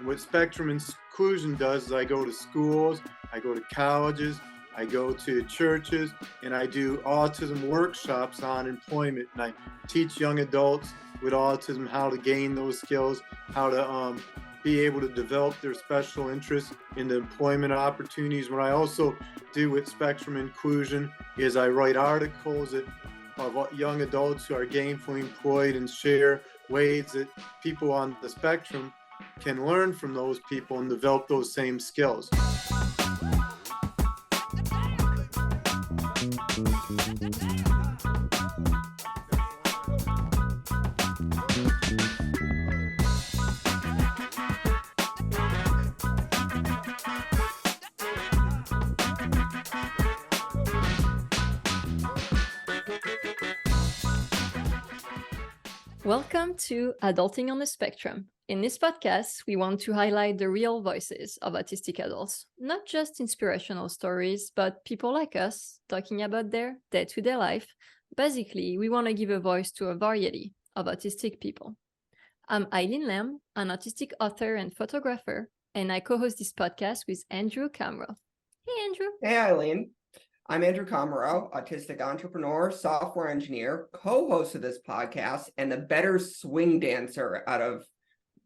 What spectrum inclusion does is I go to schools, I go to colleges, I go to churches, and I do autism workshops on employment. And I teach young adults with autism how to gain those skills, how to be able to develop their special interests into employment opportunities. What I also do with spectrum inclusion is I write articles of young adults who are gainfully employed and share ways that people on the spectrum can learn from those people and develop those same skills. Welcome to Adulting on the Spectrum. In this podcast, we want to highlight the real voices of autistic adults, not just inspirational stories, but people like us talking about their day-to-day life. Basically, we want to give a voice to a variety of autistic people. I'm Eileen Lamb, an autistic author and photographer, and I co-host this podcast with Andrew Komarow. Hey, Andrew. Hey, Eileen. I'm Andrew Komarow, autistic entrepreneur, software engineer, co-host of this podcast, and the better swing dancer out of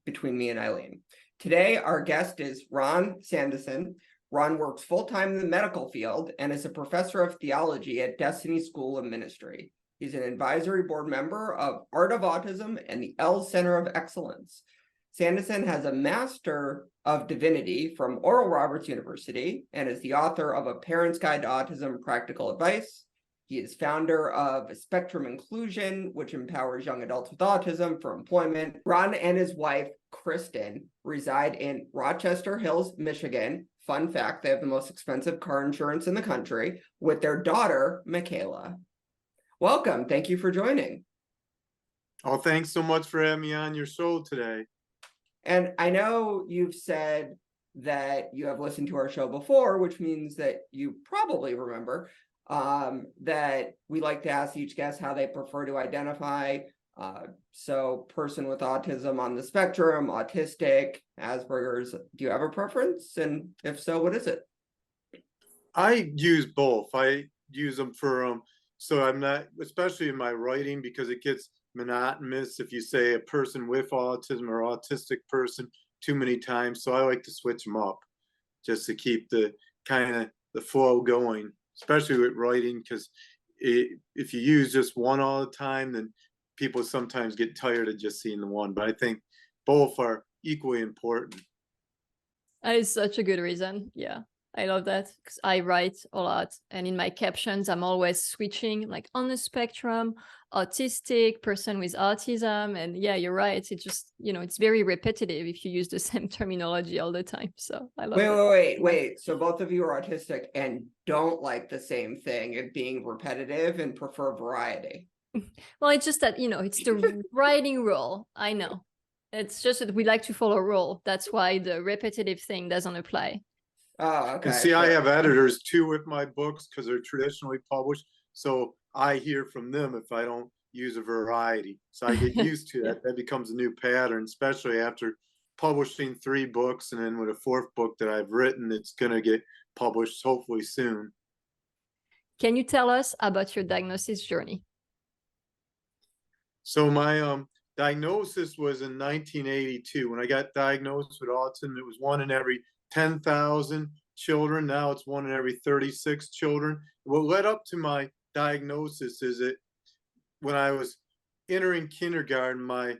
between me and Eileen. Today, our guest is Ron Sandison. Ron works full-time in the medical field and is a professor of theology at Destiny School of Ministry. He's an advisory board member of Art of Autism and the L Center of Excellence. Sandison has a Master of Divinity from Oral Roberts University and is the author of A Parent's Guide to Autism Practical Advice. He is founder of Spectrum Inclusion, which empowers young adults with autism for employment. Ron and his wife, Kristen, reside in Rochester Hills, Michigan. Fun fact, they have the most expensive car insurance in the country, with their daughter, Michaela. Welcome. Thank you for joining. Oh, thanks so much for having me on your show today. And I know you've said that you have listened to our show before, which means that you probably remember that we like to ask each guest how they prefer to identify. So person with autism on the spectrum, autistic, Asperger's, do you have a preference? And if so, what is it? I use both. I use them for, so I'm not, especially in my writing, because it gets monotonous if you say a person with autism or autistic person too many times. So I like to switch them up just to keep the kind of the flow going, especially with writing, because if you use just one all the time, then people sometimes get tired of just seeing the one. But I think both are equally important. That is such a good reason. Yeah, I love that because I write a lot. And in my captions, I'm always switching, like on the spectrum, autistic, person with autism. And yeah, you're right. It's just, it's very repetitive if you use the same terminology all the time. So I love it. Wait. So both of you are autistic and don't like the same thing of being repetitive and prefer variety. Well, it's just that, it's the writing rule. I know. It's just that we like to follow a rule. That's why the repetitive thing doesn't apply. Oh, okay. And see, I have editors too with my books because they're traditionally published. So I hear from them if I don't use a variety. So I get used to that. Yeah. That becomes a new pattern, especially after publishing 3 books. And then with a 4th book that I've written, it's going to get published hopefully soon. Can you tell us about your diagnosis journey? So my diagnosis was in 1982. When I got diagnosed with autism, it was 1 in every 10,000 children. Now it's 1 in every 36 children. What led up to my diagnosis is that when I was entering kindergarten, my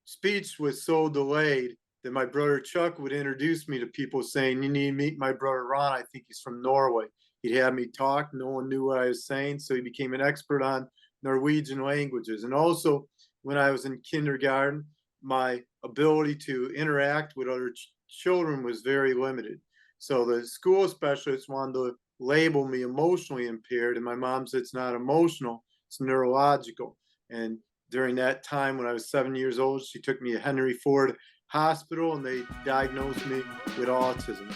speech was so delayed that my brother Chuck would introduce me to people saying, "You need to meet my brother Ron. I think he's from Norway." He'd have me talk. No one knew what I was saying. So he became an expert on Norwegian languages. And also when I was in kindergarten, my ability to interact with other children was very limited. So the school specialist wanted to label me emotionally impaired, and my mom said it's not emotional, it's neurological. And during that time, when I was 7 years old, she took me to Henry Ford Hospital and they diagnosed me with autism.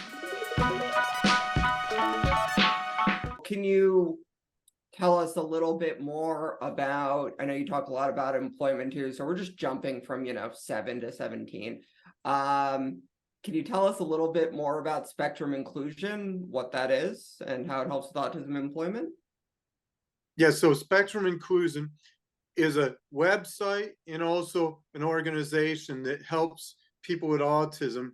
Can you tell us a little bit more about, I know you talk a lot about employment too, so we're just jumping from, 7 to 17. Can you tell us a little bit more about spectrum inclusion, what that is, and how it helps with autism employment? Yeah, so Spectrum Inclusion is a website and also an organization that helps people with autism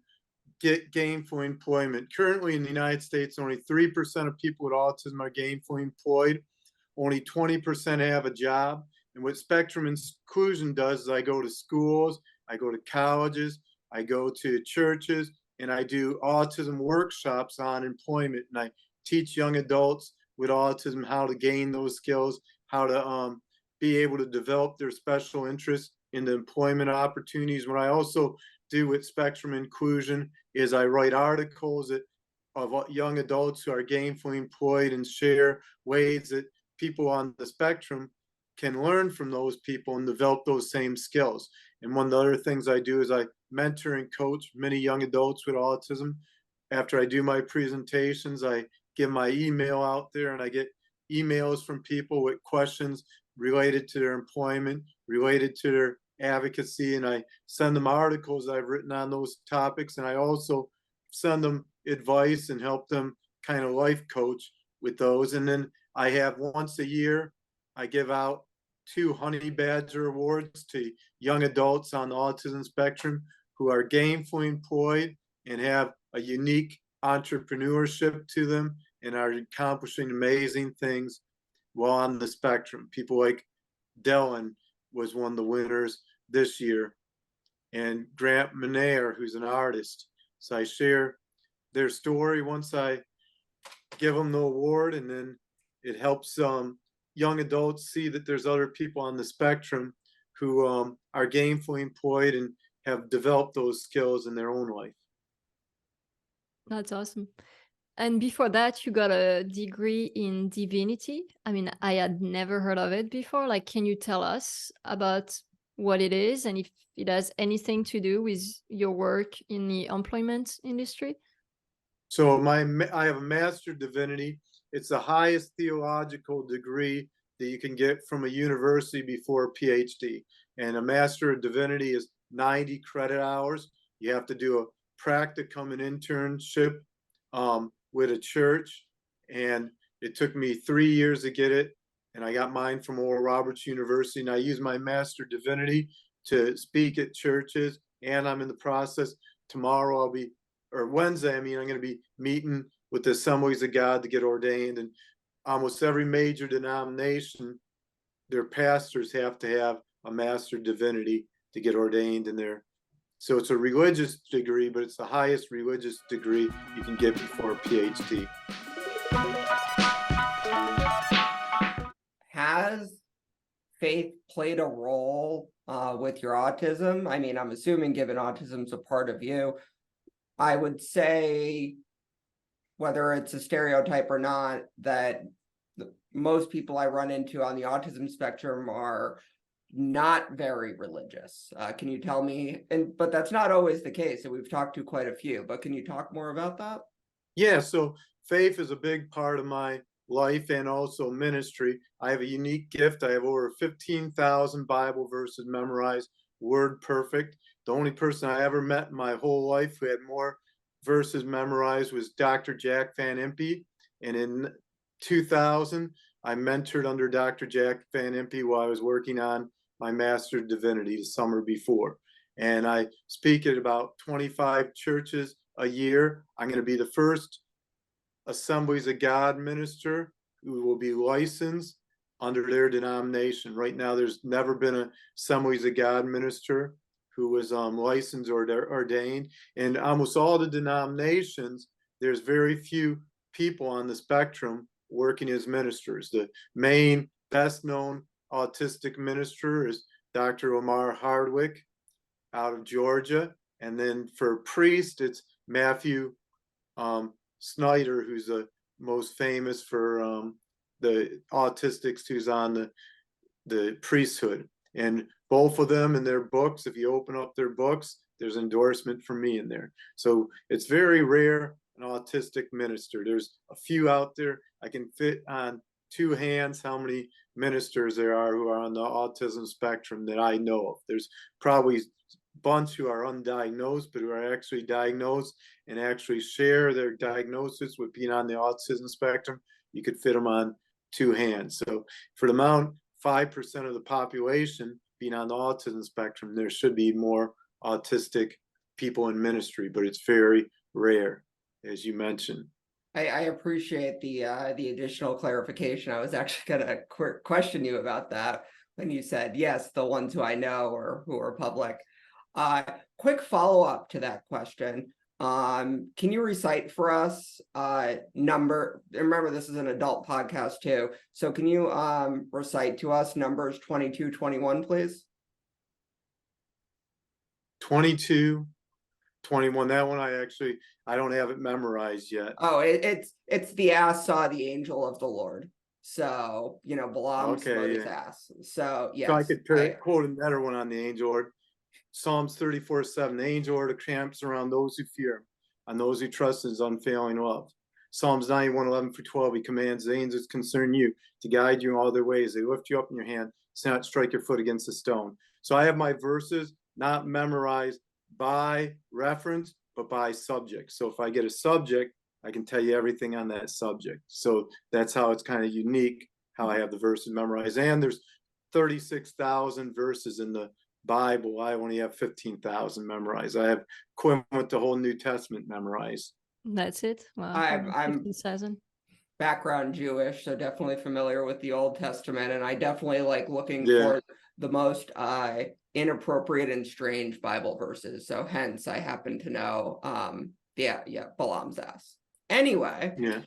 get gainful employment. Currently in the United States, only 3% of people with autism are gainfully employed. Only 20% have a job. And what Spectrum Inclusion does is I go to schools, I go to colleges, I go to churches, and I do autism workshops on employment. And I teach young adults with autism how to gain those skills, how to be able to develop their special interests in the employment opportunities. What I also do with Spectrum Inclusion is I write articles of young adults who are gainfully employed and share ways that people on the spectrum can learn from those people and develop those same skills. And one of the other things I do is I mentor and coach many young adults with autism. After I do my presentations, I give my email out there and I get emails from people with questions related to their employment, related to their advocacy, and I send them articles I've written on those topics, and I also send them advice and help them kind of life coach with those. And then I have once a year, I give out 2 Honey Badger Awards to young adults on the autism spectrum who are gainfully employed and have a unique entrepreneurship to them and are accomplishing amazing things while on the spectrum. People like Dylan was one of the winners this year, and Grant Menair, who's an artist. So I share their story once I give them the award, and then it helps young adults see that there's other people on the spectrum who are gainfully employed and have developed those skills in their own life. That's awesome. And before that, you got a degree in divinity. I mean, I had never heard of it before. Like, can you tell us about what it is and if it has anything to do with your work in the employment industry? So I have a Master of Divinity. It's the highest theological degree that you can get from a university before a PhD. And a Master of Divinity is 90 credit hours. You have to do a practicum and internship with a church. And it took me 3 years to get it. And I got mine from Oral Roberts University. And I use my Master of Divinity to speak at churches. And I'm in the process. Tomorrow Wednesday, I'm going to be meeting with the Assemblies of God to get ordained. And almost every major denomination, their pastors have to have a Master of Divinity to get ordained in there. So it's a religious degree, but it's the highest religious degree you can get before a PhD. Has faith played a role with your autism? I mean, I'm assuming given autism's a part of you, I would say, whether it's a stereotype or not, that most people I run into on the autism spectrum are not very religious. Can you tell me? But that's not always the case. And we've talked to quite a few, but can you talk more about that? Yeah, so faith is a big part of my life and also ministry. I have a unique gift. I have over 15,000 Bible verses memorized, word perfect. The only person I ever met in my whole life who had more verses memorized was Dr. Jack Van Impe. And in 2000, I mentored under Dr. Jack Van Impe while I was working on my Master of Divinity the summer before. And I speak at about 25 churches a year. I'm going to be the first Assemblies of God minister who will be licensed under their denomination. Right now, there's never been an Assemblies of God minister who was licensed or ordained. And almost all the denominations, there's very few people on the spectrum working as ministers. The main best known autistic minister is Dr. Omar Hardwick out of Georgia. And then for priest, it's Matthew Snyder, who's the most famous for the autistics, who's on the priesthood. And both of them in their books, if you open up their books, there's endorsement from me in there. So it's very rare an autistic minister. There's a few out there. I can fit on 2 hands how many ministers there are who are on the autism spectrum that I know of. There's probably bunch who are undiagnosed, but who are actually diagnosed and actually share their diagnosis with being on the autism spectrum, you could fit them on two hands. So for the amount, 5% of the population being on the autism spectrum, there should be more autistic people in ministry, but it's very rare, as you mentioned. I appreciate the additional clarification. I was actually going to question you about that when you said, yes, the ones who I know or who are public. Quick follow-up to that question. Can you recite for us number, remember this is an adult podcast too, so can you recite to us numbers 22, 21, please? 22, 21, that one I don't have it memorized yet. Oh, it's the ass saw the angel of the Lord. So, Balaam smote his ass. So, yes. So I could quote another one on the angel Lord. Psalms 34:7, the angel Lord camps around those who fear him, on those who trust in his unfailing love. Psalms 91:11-12, he commands the angels concern you to guide you in all their ways. They lift you up in your hand, so not strike your foot against a stone. So I have my verses not memorized by reference, but by subject. So if I get a subject, I can tell you everything on that subject. So that's how it's kind of unique, how I have the verses memorized. And there's 36,000 verses in the Bible. I only have 15,000 memorized. I have equivalent to the whole New Testament memorized. That's it. Wow. I'm background Jewish, so definitely familiar with the Old Testament, and I definitely like looking for the most inappropriate and strange Bible verses. So hence I happen to know Balaam's ass. Anyway. Yeah.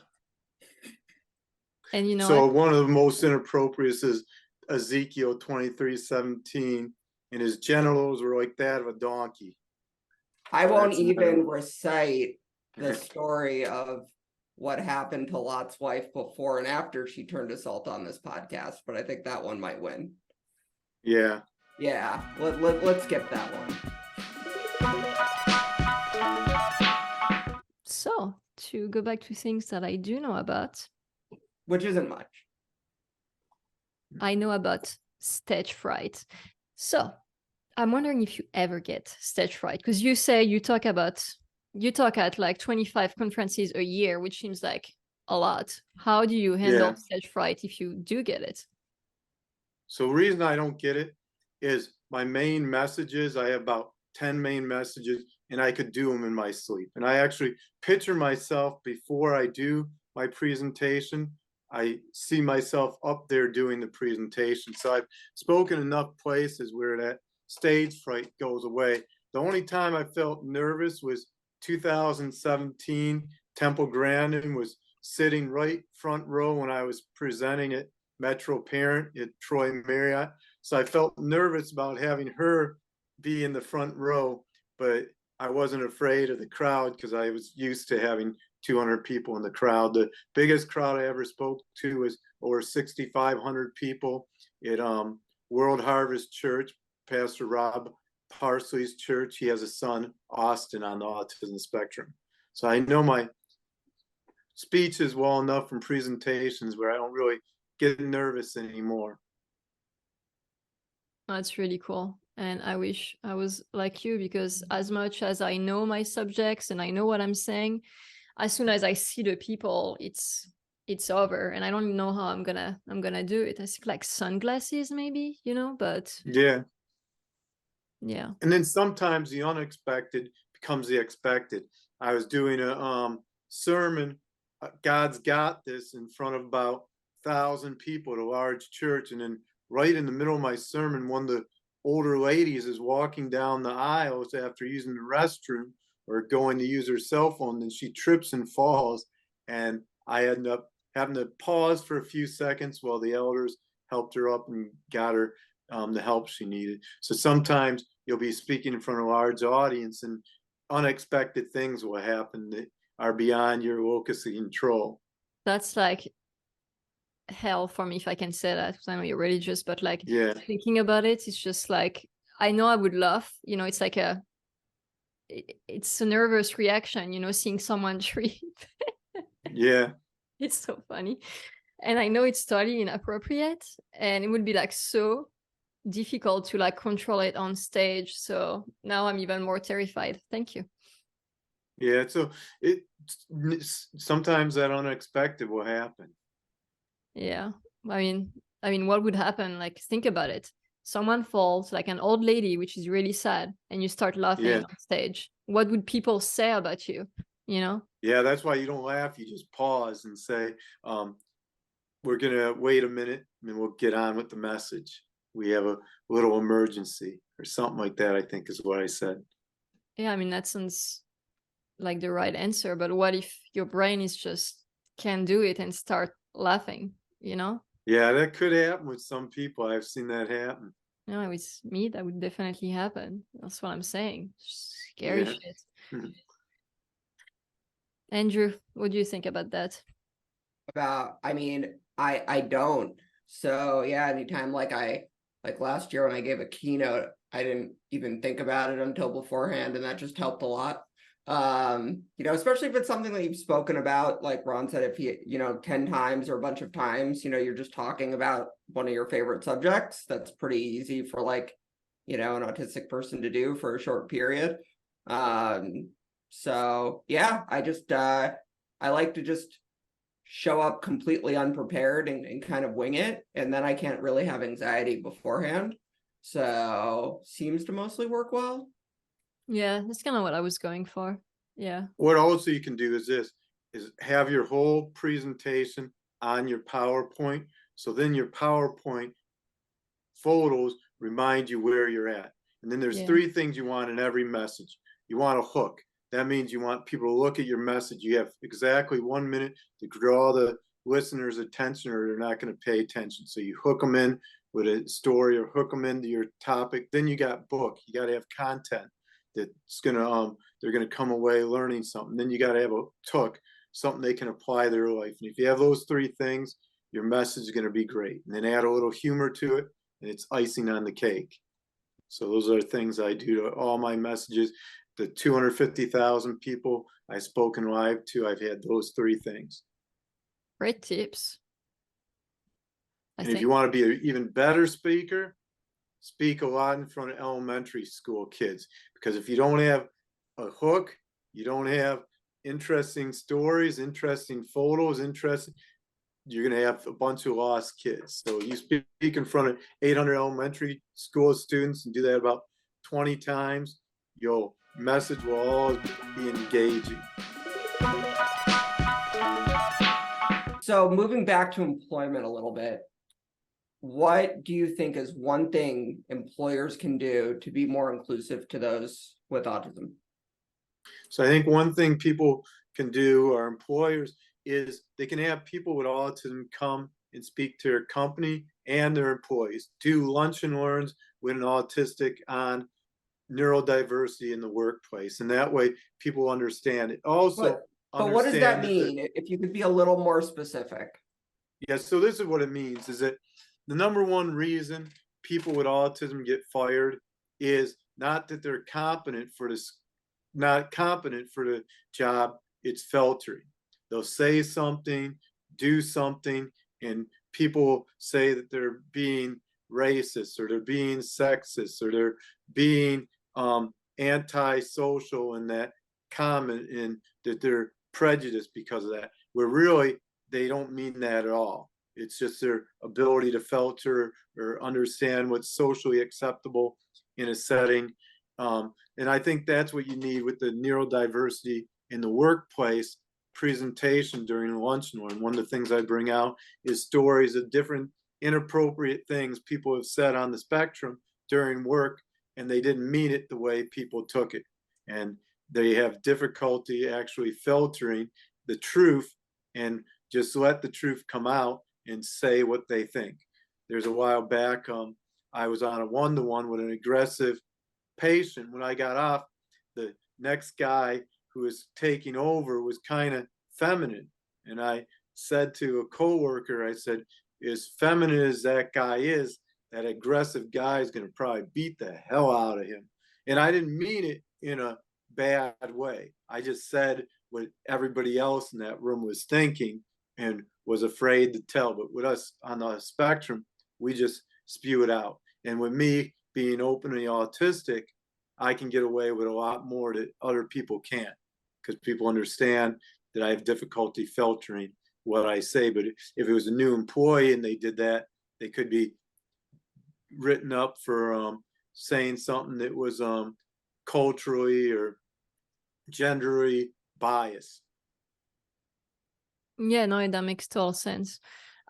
And so one of the most inappropriate is Ezekiel 23:17, and his genitals were like that of a donkey. I won't even recite the story of what happened to Lot's wife before and after she turned to salt on this podcast, but I think that one might win. Yeah. Yeah, let's skip that one. So, to go back to things that I do know about. Which isn't much. I know about stage fright. So, I'm wondering if you ever get stage fright, because you say you talk at like 25 conferences a year, which seems like a lot. How do you handle stage fright if you do get it? So the reason I don't get it is my main messages, I have about 10 main messages, and I could do them in my sleep. And I actually picture myself before I do my presentation. I see myself up there doing the presentation. So I've spoken enough places where that stage fright goes away. The only time I felt nervous was 2017. Temple Grandin was sitting right front row when I was presenting at Metro Parent at Troy Marriott. So I felt nervous about having her be in the front row, but I wasn't afraid of the crowd because I was used to having 200 people in the crowd. The biggest crowd I ever spoke to was over 6,500 people at World Harvest Church, Pastor Rob Parsley's church. He has a son, Austin, on the autism spectrum. So I know my speech is well enough from presentations where I don't really get nervous anymore. That's really cool. And I wish I was like you, because as much as I know my subjects and I know what I'm saying, as soon as I see the people, it's over, and I don't even know how I'm gonna do it. I think like sunglasses maybe, but yeah. And then sometimes the unexpected becomes the expected. I was doing a sermon, God's Got This, in front of about 1,000 people at a large church, and then right in the middle of my sermon, one of the older ladies is walking down the aisles after using the restroom or going to use her cell phone, and she trips and falls, and I end up having to pause for a few seconds while the elders helped her up and got her the help she needed. So sometimes you'll be speaking in front of a large audience and unexpected things will happen that are beyond your locus of control. That's like hell for me, if I can say that, because I know you're religious, but like thinking about it, it's just like, I know I would laugh, it's like it's a nervous reaction, seeing someone trip. It's so funny. And I know it's totally inappropriate, and it would be like so difficult to like control it on stage. So now I'm even more terrified. Thank you. Yeah, so sometimes that unexpected will happen. Yeah. I mean, what would happen? Like, think about it. Someone falls, like an old lady, which is really sad, and you start laughing Yeah. on stage. What would people say about you? You know? Yeah, that's why you don't laugh. You just pause and say, we're gonna wait a minute and then we'll get on with the message. We have a little emergency or something like that, I think is what I said. Yeah, I mean, that sounds like the right answer, but what if your brain is just can't do it and start laughing, you know? Yeah, that could happen with some people. I've seen that happen. No, with me, that would definitely happen. That's what I'm saying. Scary Yeah. shit. Andrew, what do you think about that? I mean, I don't. So yeah, anytime like last year when I gave a keynote, I didn't even think about it until beforehand, and that just helped a lot. Especially if it's something that you've spoken about, like Ron said, if you 10 times or a bunch of times, you're just talking about one of your favorite subjects, that's pretty easy for like, an autistic person to do for a short period. So yeah, I like to just show up completely unprepared and kind of wing it, and then I can't really have anxiety beforehand. So seems to mostly work well. Yeah, that's kind of what I was going for. Yeah. What also you can do is have your whole presentation on your PowerPoint. So then your PowerPoint photos remind you where you're at. And then there's 3 things you want in every message. You want a hook. That means you want people to look at your message. You have exactly 1 minute to draw the listener's attention, or they're not going to pay attention. So you hook them in with a story or hook them into your topic. Then you got book. You got to have content that's going to, they're going to come away learning something. Then you got to have a hook, something they can apply their life. And if you have those 3 things, your message is going to be great. And then add a little humor to it, and it's icing on the cake. So those are things I do to all my messages. The 250,000 people I've spoken live to, I've had those 3 things. Great tips. And if you want to be an even better speaker, speak a lot in front of elementary school kids. Because if you don't have a hook, you don't have interesting stories, interesting photos, you're going to have a bunch of lost kids. So you speak in front of 800 elementary school students and do that about 20 times, your message will always be engaging. So moving back to employment a little bit, what do you think is one thing employers can do to be more inclusive to those with autism? So I think one thing people can do, or employers, is they can have people with autism come and speak to their company and their employees. Do lunch and learns with an autistic on neurodiversity in the workplace, and that way people understand it. Also, but what does that mean? If you could be a little more specific. Yeah, so this is what it means: is that the number one reason people with autism get fired is not that they're not competent for the job. It's filtering. They'll say something, do something, and people say that they're being racist, or they're being sexist, or they're being antisocial in that comment, and that they're prejudiced because of that, where really they don't mean that at all. It's just their ability to filter or understand what's socially acceptable in a setting. And I think that's what you need with the neurodiversity in the workplace presentation during the lunch and learn. One of the things I bring out is stories of different inappropriate things people have said on the spectrum during work, and they didn't mean it the way people took it. And they have difficulty actually filtering the truth and just let the truth come out and say what they think. There's a while back, I was on a one-to-one with an aggressive patient. When I got off, the next guy who was taking over was kind of feminine. And I said to a coworker, I said, as feminine as that guy is, that aggressive guy is going to probably beat the hell out of him. And I didn't mean it in a bad way. I just said what everybody else in that room was thinking and was afraid to tell. But with us on the spectrum, we just spew it out. And with me being openly autistic, I can get away with a lot more that other people can't, because people understand that I have difficulty filtering what I say. But if it was a new employee and they did that, they could be written up for saying something that was culturally or genderly biased. Yeah, no, that makes total sense.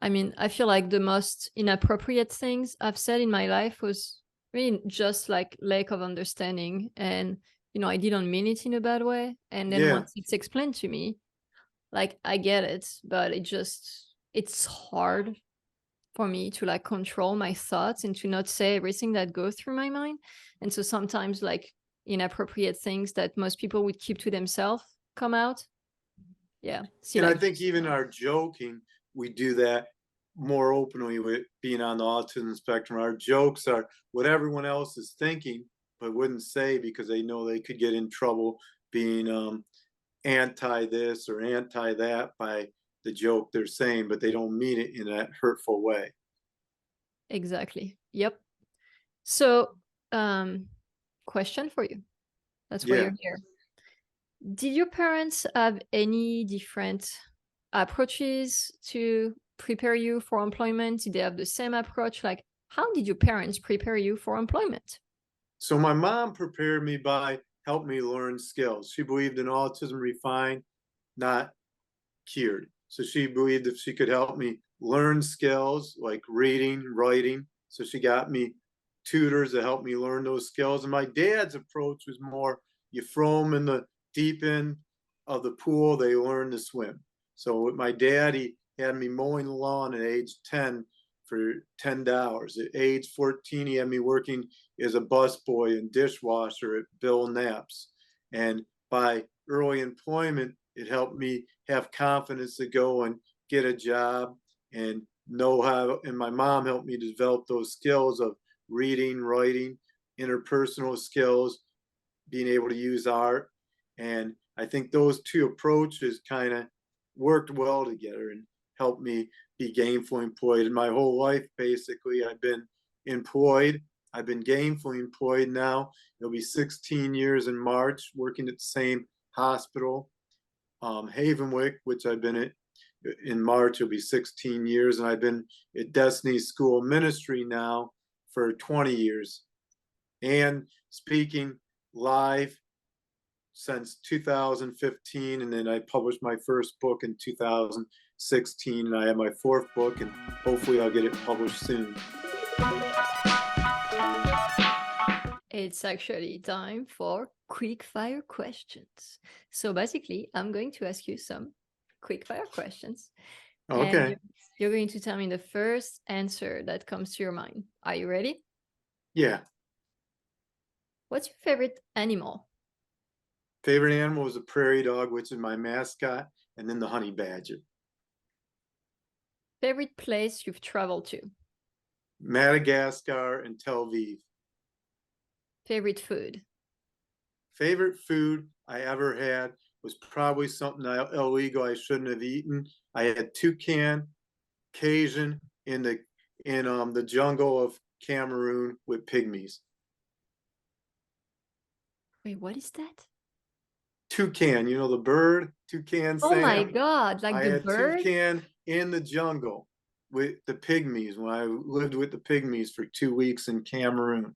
I mean, I feel like the most inappropriate things I've said in my life was really just like lack of understanding. And, I didn't mean it in a bad way. And then Yeah. once it's explained to me, like, I get it, but it's hard for me to like control my thoughts and to not say everything that goes through my mind. And so sometimes like inappropriate things that most people would keep to themselves come out. Yeah. See, And like, I think even our joking, we do that more openly with being on the autism spectrum. Our jokes are what everyone else is thinking, but wouldn't say because they know they could get in trouble being anti this or anti that by the joke they're saying, but they don't mean it in that hurtful way. exactly. Yep. So, question for you. That's why Yeah. you're here. Did your parents have any different approaches to prepare you for employment? Did they have the same approach? Like, how did your parents prepare you for employment? So my mom prepared me by helping me learn skills. She believed in autism refined, not cured. So she believed if she could help me learn skills like reading, writing. So she got me tutors to help me learn those skills. And my dad's approach was more, you throw them in the deep end of the pool, they learn to swim. So with my dad, he had me mowing the lawn at age 10 for $10. At age 14, he had me working as a busboy and dishwasher at Bill Knapp's. And by early employment, it helped me have confidence to go and get a job and know how. And my mom helped me develop those skills of reading, writing, interpersonal skills, being able to use art. And I think those two approaches kind of worked well together and helped me be gainfully employed. And my whole life, basically, I've been employed. I've been gainfully employed now. It'll be 16 years in March, working at the same hospital, Havenwick, which I've been at in March. It'll be 16 years. And I've been at Destiny School of Ministry now for 20 years and speaking live since 2015. And then I published my first book in 2016. And I have my fourth book, and hopefully I'll get it published soon. It's actually time for quick fire questions. So basically, I'm going to ask you some quick fire questions. Okay. And you're going to tell me the first answer that comes to your mind. Are you ready? Yeah. What's your favorite animal? Favorite animal is a prairie dog, which is my mascot, and then the honey badger. Favorite place you've traveled to? Madagascar and Tel Aviv. Favorite food? Favorite food I ever had was probably something illegal I shouldn't have eaten. I had toucan, Cajun in the jungle of Cameroon with pygmies. Wait, what is that? Toucan, you know the bird, toucan. Oh Sam? My God, like I the had bird? toucan in the jungle with the pygmies when I lived with the pygmies for 2 weeks in Cameroon.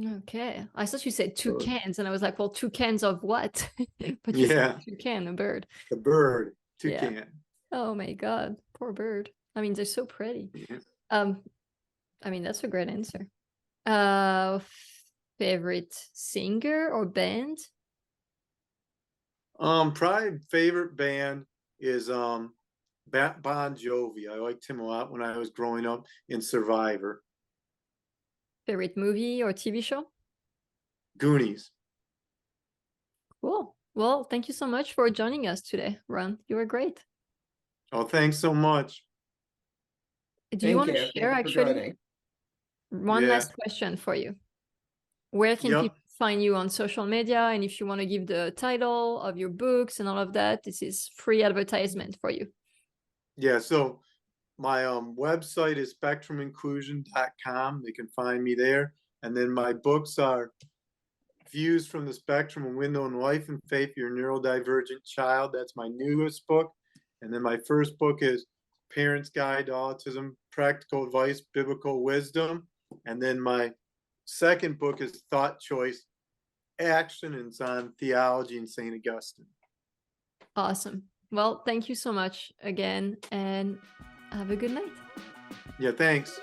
Okay. I thought you said two cans, and I was like, well, 2 cans of what? But you Yeah, said toucan, a bird. the bird, Yeah. toucan. Oh my God, poor bird. I mean, they're so pretty. Yeah. I mean, that's a great answer. Favorite singer or band? Probably favorite band is Bon Jovi. I liked him a lot when I was growing up in Survivor. Favorite movie or TV show? Goonies. Cool. Well, thank you so much for joining us today, Ron. You were great. Oh, thanks so much. Do you Thank want to you. Thank share you for actually joining. one Yeah. last question for you? Where can Yep. people find you on social media? And if you want to give the title of your books and all of that, this is free advertisement for you. Yeah, so my website is spectruminclusion.com. They can find me there. And then my books are Views from the Spectrum, A Window in Life and Faith, Your Neurodivergent Child. That's my newest book. And then my first book is Parent's Guide to Autism, Practical Advice, Biblical Wisdom. And then my second book is Thought Choice, Action, and it's on theology and St. Augustine. Awesome. Well, thank you so much again, and have a good night. Yeah, thanks.